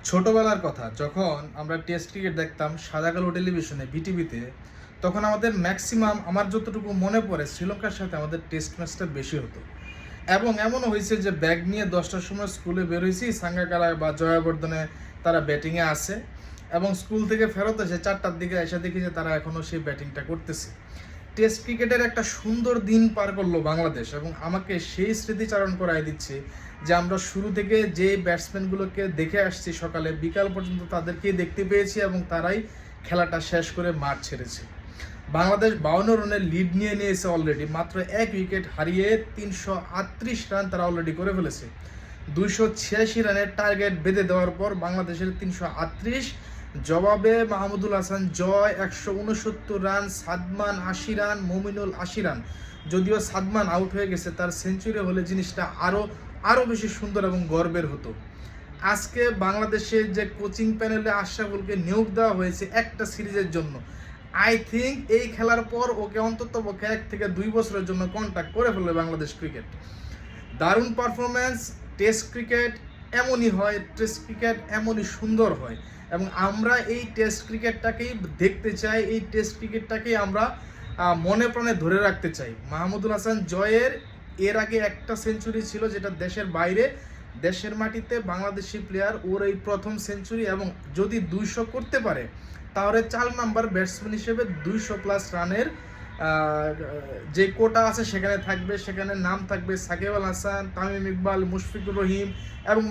ছোটবেলার কথা যখন আমরা টেস্ট ক্রিকেট দেখতাম সাদা কালো টেলিভিশনে বিটিভিতে, তখন আমাদের ম্যাক্সিমাম আমার যতটুকু মনে পড়ে শ্রীলঙ্কার সাথে আমাদের টেস্ট ম্যাচটা বেশি হতো। এবং এমনও হয়েছে যে ব্যাগ নিয়ে 10টার সময় স্কুলে বের হয়েছি, সাঙ্গাকারা বা জয়াবর্ধনে তারা ব্যাটিংয়ে আসে এবং স্কুল থেকে ফেরত এসে 4টার দিকে এসে দেখি যে তারা এখনও সেই ব্যাটিংটা করতেছে। টেস্ট ক্রিকেটের একটা সুন্দর দিন পার করলো বাংলাদেশ এবং আমাকে সেই স্মৃতিচারণ করাই দিচ্ছে যে আমরা শুরু থেকে যে ব্যাটসম্যানগুলোকে দেখে আসছি সকালে বিকাল পর্যন্ত তাদেরকেই দেখতে পেয়েছি এবং তারাই খেলাটা শেষ করে মাঠ ছেড়েছে। বাংলাদেশ 52 রানের লিড নিয়েছে অলরেডি, মাত্র 1 উইকেট হারিয়ে 338 রান তারা অলরেডি করে ফেলেছে। 286 রানের টার্গেট বেঁধে দেওয়ার পর বাংলাদেশের 338, জবাবে মাহমুদুল হাসান জয় 169 run, Sadman 80 run, Mominul 80 run. যদিও সাদমান আউট হয়ে গেছে, তার সেঞ্চুরি হলে জিনিসটা আরও বেশি সুন্দর এবং গর্বের হতো। আজকে বাংলাদেশের যে কোচিং প্যানেলে আশরাফুলকে নিয়োগ দেওয়া হয়েছে একটা সিরিজের জন্য, আই থিঙ্ক এই খেলার পর ওকে অন্তত 1 থেকে 2 বছরের জন্য কন্ট্যাক্ট করে ফেলবে বাংলাদেশ ক্রিকেট। দারুণ পারফরমেন্স। টেস্ট ক্রিকেট এমনই হয়, টেস্ট ক্রিকেট এমনই সুন্দর হয় এবং আমরা এই টেস্ট ক্রিকেটটাকেই দেখতে চাই, এই টেস্ট ক্রিকেটটাকেই আমরা মনে প্রাণে ধরে রাখতে চাই। মাহমুদুল হাসান জয়ের এর আগে একটা সেঞ্চুরি ছিল যেটা দেশের বাইরে, দেশের মাটিতে বাংলাদেশি প্লেয়ার ওর এই প্রথম সেঞ্চুরি এবং যদি 200 করতে পারে তাহলে 4 নাম্বার ব্যাটসম্যান হিসেবে 200+ রানের যে কোটা আছে সেখানে থাকবে, সেখানে নাম থাকবে সাকিব আল হাসান, তামিম ইকবাল, মুশফিকুর রহিম এবং